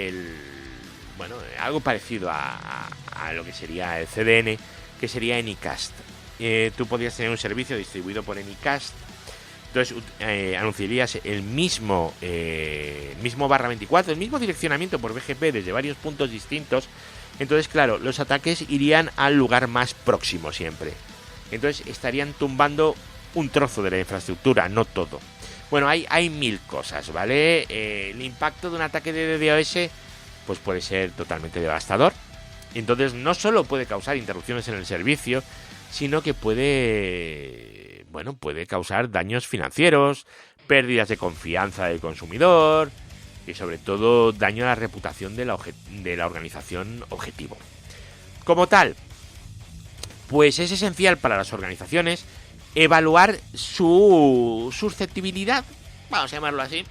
A: algo parecido a lo que sería el CDN, que sería Anycast. Tú podrías tener un servicio distribuido por Anycast, entonces anunciarías el mismo /24, el mismo direccionamiento por BGP desde varios puntos distintos. Entonces, claro, los ataques irían al lugar más próximo siempre. Entonces estarían tumbando un trozo de la infraestructura, no todo. Hay 1000 cosas, ¿vale? El impacto de un ataque de DDoS pues puede ser totalmente devastador. Entonces no solo puede causar interrupciones en el servicio, sino que puede causar daños financieros, pérdidas de confianza del consumidor y sobre todo daño a la reputación de la organización objetivo. Como tal, pues es esencial para las organizaciones evaluar su susceptibilidad, vamos a llamarlo así,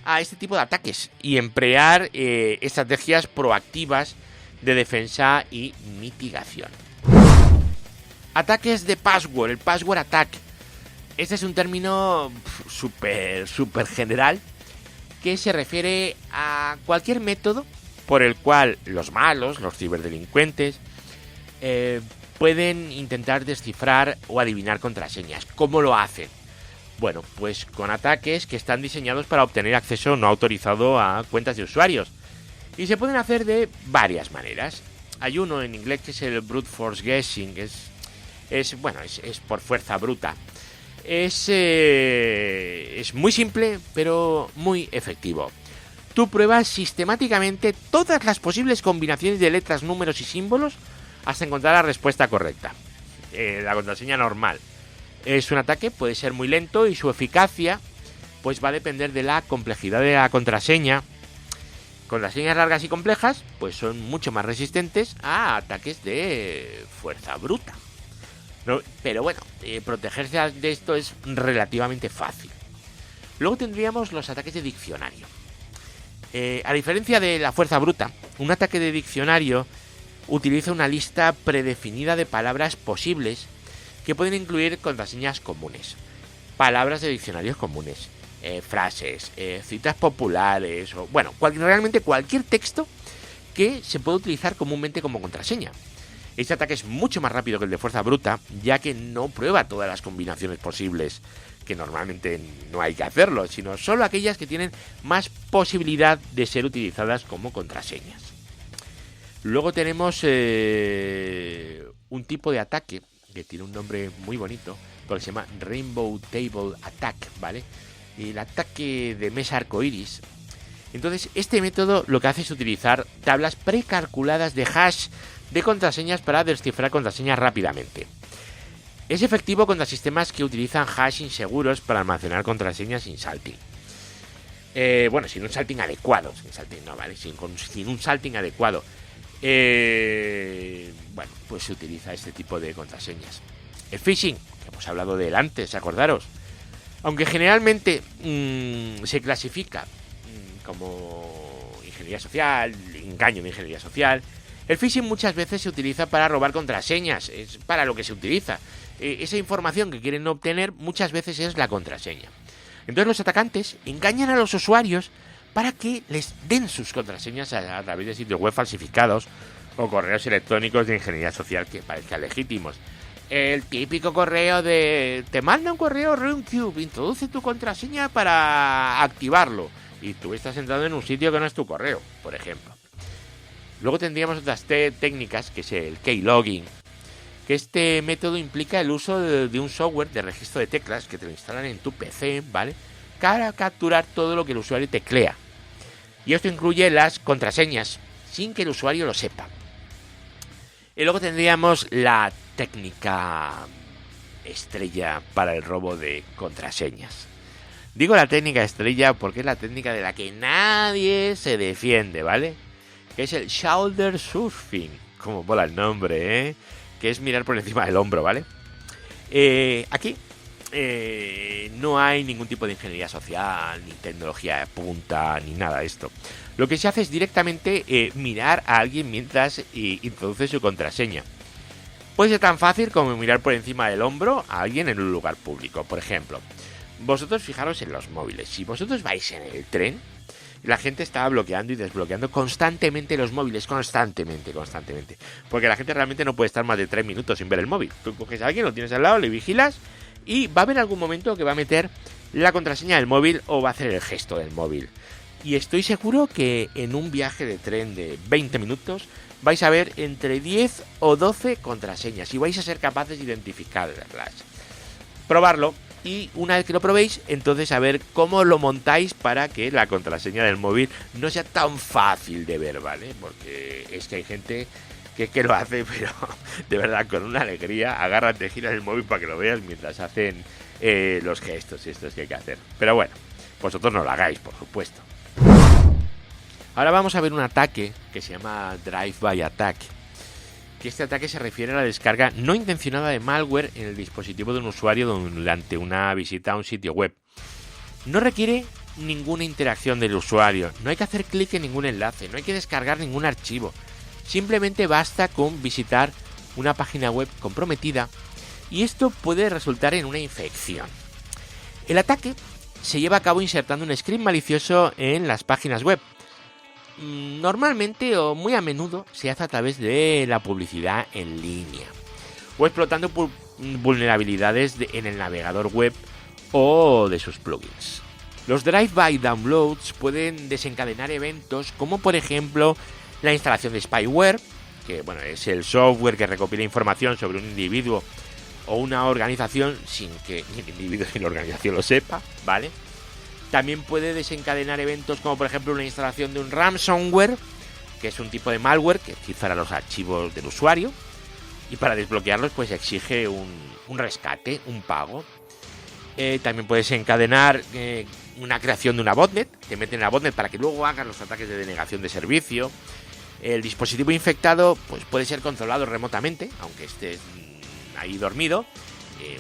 A: a este tipo de ataques y emplear estrategias proactivas de defensa y mitigación. Ataques de password, el password attack. Este es un término súper general que se refiere a cualquier método por el cual los malos, los ciberdelincuentes, pueden intentar descifrar o adivinar contraseñas. ¿Cómo lo hacen? Bueno, pues con ataques que están diseñados para obtener acceso no autorizado a cuentas de usuarios. Y se pueden hacer de varias maneras. Hay uno en inglés que es el brute force guessing, es por fuerza bruta. Es muy simple, pero muy efectivo. tú pruebas sistemáticamente todas las posibles combinaciones de letras, números y símbolos hasta encontrar la respuesta correcta. La contraseña normal. Es un ataque, puede ser muy lento y su eficacia pues va a depender de la complejidad de la contraseña. Contraseñas largas y complejas pues son mucho más resistentes a ataques de fuerza bruta. No, pero bueno, protegerse de esto es relativamente fácil. Luego tendríamos los ataques de diccionario. A diferencia de la fuerza bruta, un ataque de diccionario utiliza una lista predefinida de palabras posibles que pueden incluir contraseñas comunes, palabras de diccionarios comunes, frases, citas populares, o bueno, realmente cualquier texto que se puede utilizar comúnmente como contraseña. Este ataque es mucho más rápido que el de fuerza bruta, ya que no prueba todas las combinaciones posibles, que normalmente no hay que hacerlo, sino solo aquellas que tienen más posibilidad de ser utilizadas como contraseñas. Luego tenemos un tipo de ataque que tiene un nombre muy bonito, porque se llama Rainbow Table Attack, ¿vale? El ataque de mesa arcoiris. Entonces, este método lo que hace es utilizar tablas precalculadas de hash de contraseñas para descifrar contraseñas rápidamente. Es efectivo contra sistemas que utilizan hash inseguros para almacenar contraseñas sin salting. Bueno, sin un salting adecuado. Sin salting no, ¿vale? Sin un salting adecuado. Bueno, pues se utiliza este tipo de contraseñas. El phishing, que hemos hablado de él antes, acordaros. Aunque generalmente se clasifica como ingeniería social, engaño de ingeniería social, el phishing muchas veces se utiliza para robar contraseñas, es para lo que se utiliza. Esa información que quieren obtener muchas veces es la contraseña. Entonces los atacantes engañan a los usuarios para que les den sus contraseñas a través de sitios web falsificados o correos electrónicos de ingeniería social que parezcan legítimos. El típico correo de... te manda un correo RunCube, introduce tu contraseña para activarlo. Y tú estás entrando en un sitio que no es tu correo, por ejemplo. Luego tendríamos otras técnicas, que es el keylogging. Que este método implica el uso de un software de registro de teclas que te lo instalan en tu PC, ¿vale? Para capturar todo lo que el usuario teclea. Y esto incluye las contraseñas, sin que el usuario lo sepa. Y luego tendríamos la técnica estrella para el robo de contraseñas. Digo la técnica estrella porque es la técnica de la que nadie se defiende, ¿vale? Que es el shoulder surfing, como mola el nombre, ¿eh? Que es mirar por encima del hombro, ¿vale? Aquí no hay ningún tipo de ingeniería social, ni tecnología de punta, ni nada de esto. Lo que se hace es directamente mirar a alguien mientras introduce su contraseña. Puede ser tan fácil como mirar por encima del hombro a alguien en un lugar público. Por ejemplo, vosotros fijaros en los móviles. Si vosotros vais en el tren, la gente está bloqueando y desbloqueando constantemente los móviles, constantemente. Porque la gente realmente no puede estar más de 3 minutos sin ver el móvil. Tú coges a alguien, lo tienes al lado, le vigilas y va a haber algún momento que va a meter la contraseña del móvil o va a hacer el gesto del móvil. Y estoy seguro que en un viaje de tren de 20 minutos vais a ver entre 10 o 12 contraseñas y vais a ser capaces de identificarlas. Probarlo y una vez que lo probéis, entonces a ver cómo lo montáis para que la contraseña del móvil no sea tan fácil de ver, ¿vale? Porque es que hay gente que lo hace, pero de verdad con una alegría, agárrate, gira el móvil para que lo veas mientras hacen los gestos estos que hay que hacer. Pero bueno, vosotros no lo hagáis, por supuesto. Ahora vamos a ver un ataque que se llama Drive-by Attack. Que este ataque se refiere a la descarga no intencionada de malware en el dispositivo de un usuario durante una visita a un sitio web. No requiere ninguna interacción del usuario, no hay que hacer clic en ningún enlace, no hay que descargar ningún archivo. Simplemente basta con visitar una página web comprometida y esto puede resultar en una infección. El ataque se lleva a cabo insertando un script malicioso en las páginas web. Normalmente o muy a menudo se hace a través de la publicidad en línea o explotando vulnerabilidades en el navegador web o de sus plugins. Los drive-by downloads pueden desencadenar eventos como por ejemplo la instalación de spyware, que bueno, es el software que recopila información sobre un individuo o una organización sin que ni el individuo ni la organización lo sepa, ¿vale? También puede desencadenar eventos como por ejemplo una instalación de un ransomware, que es un tipo de malware que cifra los archivos del usuario, y para desbloquearlos pues exige un rescate, un pago. También puede desencadenar una creación de una botnet, te meten en la botnet para que luego hagan los ataques de denegación de servicio. El dispositivo infectado pues puede ser controlado remotamente, aunque estés ahí dormido.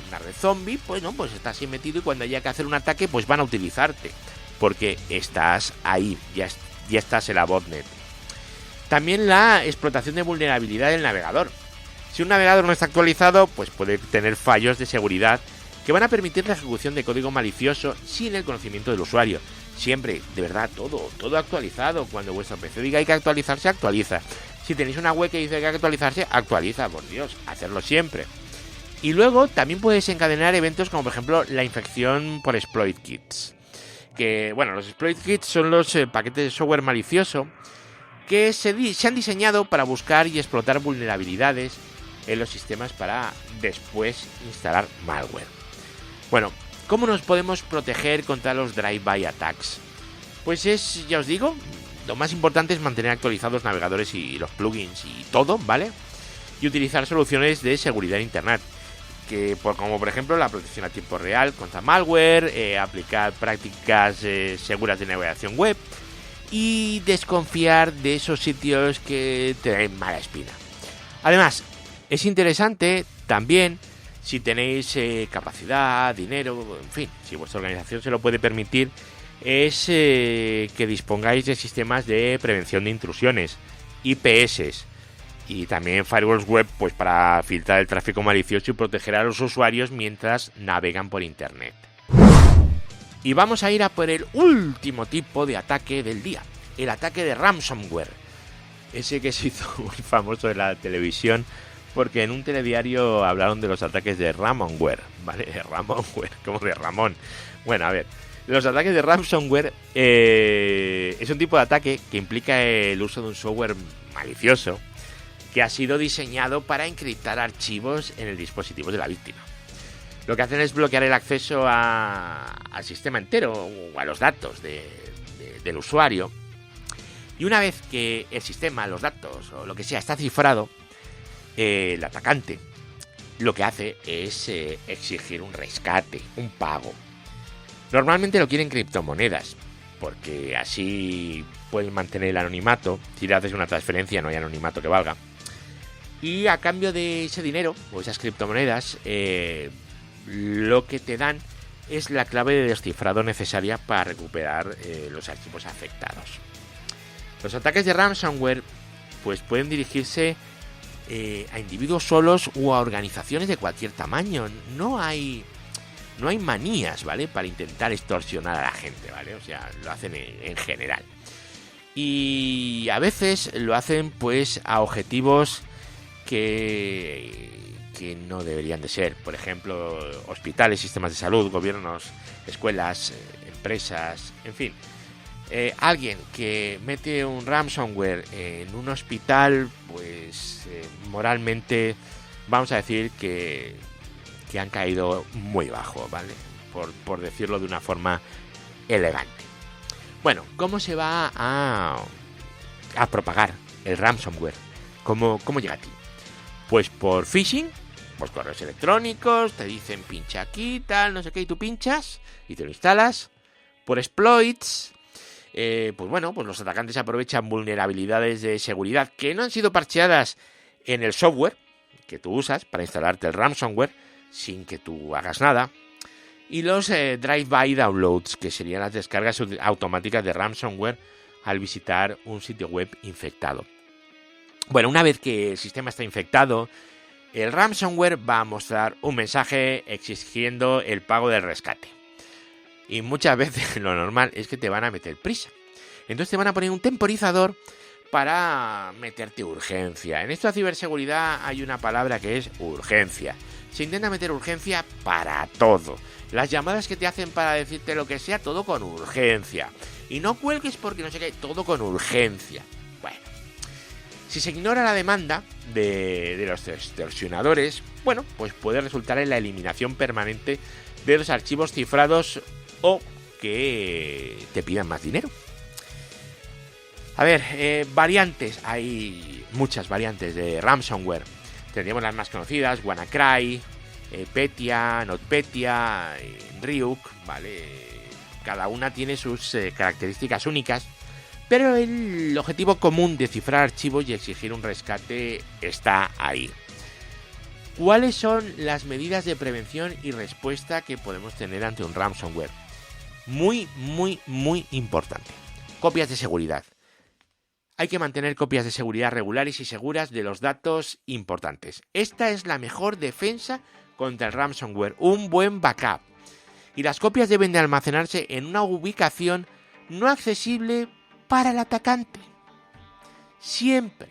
A: Una red zombie, pues no, pues estás ahí metido y cuando haya que hacer un ataque pues van a utilizarte, porque estás ahí, ya estás en la botnet. También la explotación de vulnerabilidad del navegador. Si un navegador no está actualizado, pues puede tener fallos de seguridad que van a permitir la ejecución de código malicioso sin el conocimiento del usuario. Siempre, de verdad, todo actualizado. Cuando vuestro PC diga hay que actualizarse, actualiza. Si tenéis una web que dice que hay que actualizarse, actualiza, por Dios, hacerlo siempre. Y luego también puede desencadenar eventos como por ejemplo la infección por exploit kits. Que, bueno, los exploit kits son los paquetes de software malicioso que se han diseñado para buscar y explotar vulnerabilidades en los sistemas para después instalar malware. Bueno, ¿cómo nos podemos proteger contra los drive-by attacks? Pues ya os digo, lo más importante es mantener actualizados los navegadores y los plugins y todo, ¿vale? Y utilizar soluciones de seguridad en Internet, como por ejemplo la protección a tiempo real contra malware, aplicar prácticas seguras de navegación web y desconfiar de esos sitios que tienen mala espina. Además, es interesante también, si tenéis capacidad, dinero, en fin, si vuestra organización se lo puede permitir, es que dispongáis de sistemas de prevención de intrusiones, IPS, y también firewalls web, pues para filtrar el tráfico malicioso y proteger a los usuarios mientras navegan por internet. Y vamos a ir a por el último tipo de ataque del día, el ataque de ransomware. Ese que se hizo muy famoso en la televisión porque en un telediario hablaron de los ataques de Ramonware, ¿vale? Ramonware, como de Ramón. Bueno, a ver, los ataques de ransomware es un tipo de ataque que implica el uso de un software malicioso que ha sido diseñado para encriptar archivos en el dispositivo de la víctima. Lo que hacen es bloquear el acceso al sistema entero o a los datos del usuario. Y una vez que el sistema, los datos o lo que sea está cifrado, el atacante lo que hace es exigir un rescate, un pago. Normalmente lo quieren criptomonedas, porque así pueden mantener el anonimato. Si le haces una transferencia no hay anonimato que valga. Y a cambio de ese dinero o esas criptomonedas, lo que te dan es la clave de descifrado necesaria para recuperar los archivos afectados. Los ataques de ransomware pues pueden dirigirse a individuos solos o a organizaciones de cualquier tamaño. No hay manías, ¿vale? Para intentar extorsionar a la gente, ¿vale? O sea, lo hacen en general. Y a veces lo hacen pues a objetivos que no deberían de ser. Por ejemplo, hospitales, sistemas de salud, gobiernos, escuelas, empresas, en fin. Alguien que mete un ransomware en un hospital, pues moralmente vamos a decir que han caído muy bajo, ¿vale? Por decirlo de una forma elegante. Bueno, ¿cómo se va a propagar el ransomware? ¿Cómo llega a ti? Pues por phishing, pues correos electrónicos, te dicen pincha aquí, tal, no sé qué, y tú pinchas y te lo instalas. Por exploits, pues bueno, pues los atacantes aprovechan vulnerabilidades de seguridad que no han sido parcheadas en el software que tú usas para instalarte el ransomware sin que tú hagas nada. Y los drive-by downloads, que serían las descargas automáticas de ransomware al visitar un sitio web infectado. Bueno, una vez que el sistema está infectado, el ransomware va a mostrar un mensaje exigiendo el pago del rescate. Y muchas veces lo normal es que te van a meter prisa. Entonces te van a poner un temporizador para meterte urgencia. En esto de ciberseguridad hay una palabra que es urgencia. Se intenta meter urgencia para todo. Las llamadas que te hacen para decirte lo que sea, todo con urgencia. Y no cuelgues porque no sé qué, todo con urgencia. Bueno, si se ignora la demanda de los extorsionadores, bueno, pues puede resultar en la eliminación permanente de los archivos cifrados o que te pidan más dinero. A ver, variantes. Hay muchas variantes de ransomware. Tendríamos las más conocidas: WannaCry, Petya, NotPetya, Ryuk, ¿vale? Cada una tiene sus características únicas, pero el objetivo común de cifrar archivos y exigir un rescate está ahí. ¿Cuáles son las medidas de prevención y respuesta que podemos tener ante un ransomware? Muy importante. Copias de seguridad. Hay que mantener copias de seguridad regulares y seguras de los datos importantes. Esta es la mejor defensa contra el ransomware, un buen backup. Y las copias deben de almacenarse en una ubicación no accesible para el atacante. Siempre.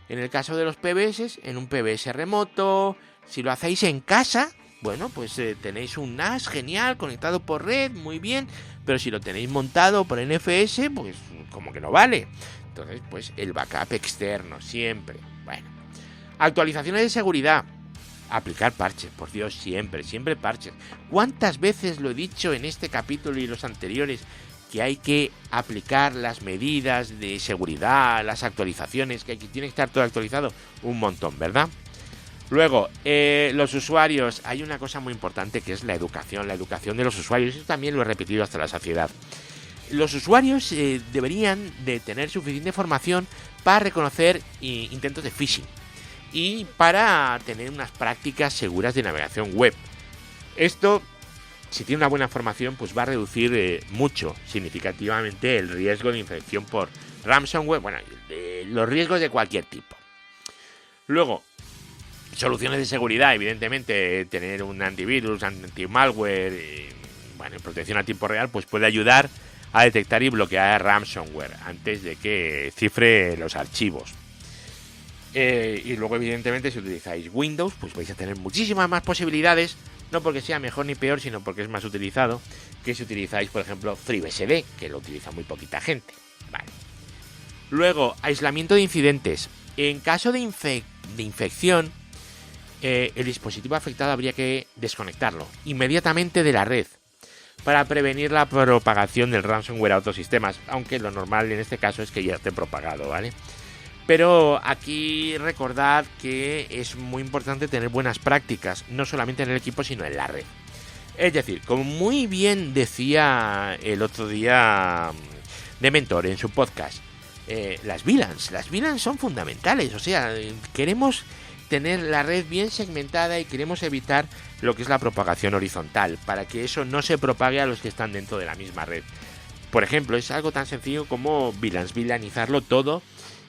A: En el caso de los PBS, en un PBS remoto. Si lo hacéis en casa, bueno, pues tenéis un NAS genial, conectado por red, muy bien. Pero si lo tenéis montado por NFS, pues como que no vale. Entonces, pues el backup externo, siempre. Bueno, actualizaciones de seguridad. Aplicar parches, por Dios, siempre parches. ¿Cuántas veces lo he dicho en este capítulo y los anteriores que hay que aplicar las medidas de seguridad, las actualizaciones, que tiene que estar todo actualizado? Un montón, ¿verdad? Luego, los usuarios. Hay una cosa muy importante que es la educación de los usuarios. Eso también lo he repetido hasta la saciedad. Los usuarios deberían de tener suficiente formación para reconocer intentos de phishing y para tener unas prácticas seguras de navegación web. Esto, si tiene una buena formación, pues va a reducir mucho, significativamente, el riesgo de infección por ransomware, bueno, los riesgos de cualquier tipo. Luego, soluciones de seguridad, evidentemente, tener un antivirus, anti-malware, bueno, protección a tiempo real, pues puede ayudar a detectar y bloquear ransomware antes de que cifre los archivos. Y luego, evidentemente, si utilizáis Windows, pues vais a tener muchísimas más posibilidades, no porque sea mejor ni peor, sino porque es más utilizado que si utilizáis, por ejemplo, FreeBSD, que lo utiliza muy poquita gente. Vale. Luego, aislamiento de incidentes. En caso de infección, el dispositivo afectado habría que desconectarlo inmediatamente de la red para prevenir la propagación del ransomware a otros sistemas, aunque lo normal en este caso es que ya esté propagado, ¿vale? Pero aquí recordad que es muy importante tener buenas prácticas, no solamente en el equipo, sino en la red. Es decir, como muy bien decía el otro día Dementor en su podcast, las VLANs son fundamentales. O sea, queremos tener la red bien segmentada y queremos evitar lo que es la propagación horizontal, para que eso no se propague a los que están dentro de la misma red. Por ejemplo, es algo tan sencillo como VLANizarlo todo,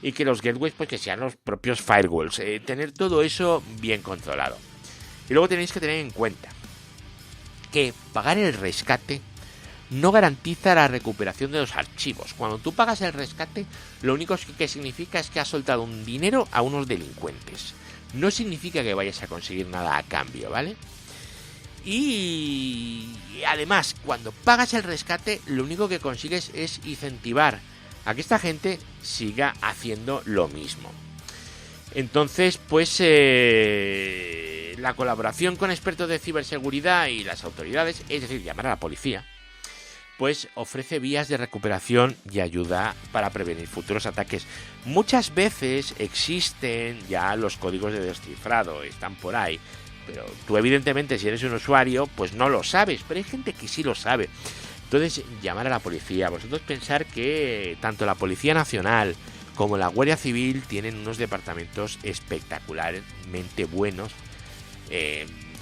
A: y que los gateways pues que sean los propios firewalls, tener todo eso bien controlado. Y luego tenéis que tener en cuenta que pagar el rescate no garantiza la recuperación de los archivos. Cuando tú pagas el rescate, lo único que significa es que has soltado un dinero a unos delincuentes. No significa que vayas a conseguir nada a cambio, ¿vale? Y además, cuando pagas el rescate, lo único que consigues es incentivar a que esta gente siga haciendo lo mismo. Entonces, pues la colaboración con expertos de ciberseguridad y las autoridades, es decir, llamar a la policía, pues ofrece vías de recuperación y ayuda para prevenir futuros ataques. Muchas veces existen ya los códigos de descifrado, están por ahí, pero tú evidentemente, si eres un usuario, pues no lo sabes, pero hay gente que sí lo sabe. Entonces, llamar a la policía. Vosotros pensar que tanto la Policía Nacional como la Guardia Civil tienen unos departamentos espectacularmente buenos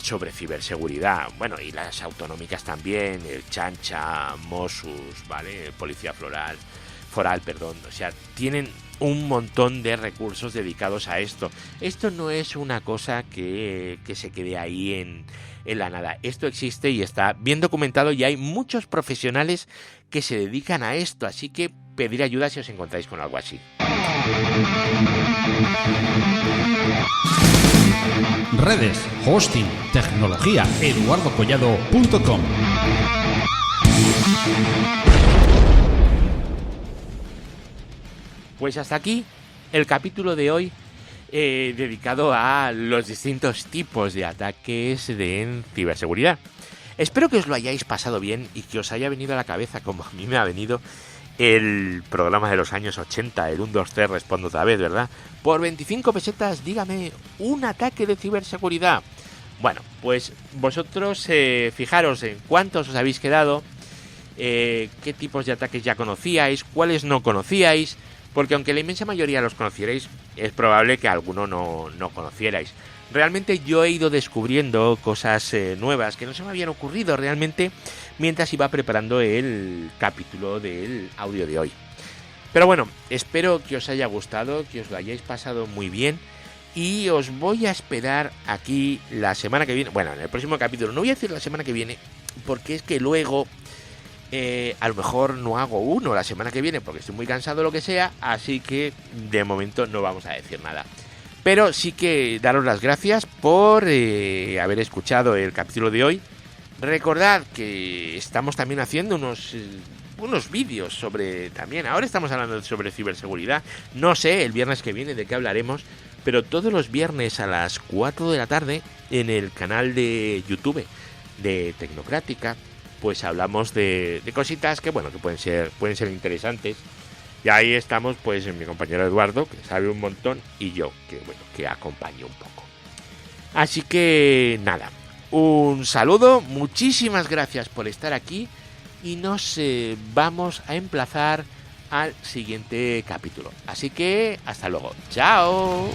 A: sobre ciberseguridad. Bueno, y las autonómicas también, el Chancha, Mossos, ¿vale? Policía Foral, o sea, tienen un montón de recursos dedicados a esto. Esto no es una cosa que se quede ahí en la nada. Esto existe y está bien documentado y hay muchos profesionales que se dedican a esto, así que pedir ayuda si os encontráis con algo así.
B: Redes, hosting, tecnología, eduardocollado.com.
A: Pues hasta aquí el capítulo de hoy dedicado a los distintos tipos de ataques en ciberseguridad. Espero que os lo hayáis pasado bien y que os haya venido a la cabeza, como a mí me ha venido, el programa de los años 80, el 1, 2, 3, respondo otra vez, ¿verdad? Por 25 pesetas, dígame, un ataque de ciberseguridad. Bueno, pues vosotros fijaros en cuántos os habéis quedado, qué tipos de ataques ya conocíais, cuáles no conocíais, porque aunque la inmensa mayoría los conocierais, es probable que alguno no conocierais. Realmente yo he ido descubriendo cosas nuevas que no se me habían ocurrido realmente mientras iba preparando el capítulo del audio de hoy. Pero bueno, espero que os haya gustado, que os lo hayáis pasado muy bien y os voy a esperar aquí la semana que viene. Bueno, en el próximo capítulo, no voy a decir la semana que viene porque es que luego a lo mejor no hago uno la semana que viene porque estoy muy cansado o lo que sea, así que de momento no vamos a decir nada. Pero sí que daros las gracias por haber escuchado el capítulo de hoy. Recordad que estamos también haciendo unos vídeos sobre también. Ahora estamos hablando sobre ciberseguridad. No sé el viernes que viene de qué hablaremos, pero todos los viernes a las 4 de la tarde en el canal de YouTube de Tecnocrática, pues hablamos de cositas que bueno, que pueden ser interesantes. Y ahí estamos, pues, mi compañero Eduardo, que sabe un montón, y yo, que acompaño un poco. Así que, nada, un saludo, muchísimas gracias por estar aquí, y nos vamos a emplazar al siguiente capítulo. Así que, hasta luego. ¡Chao!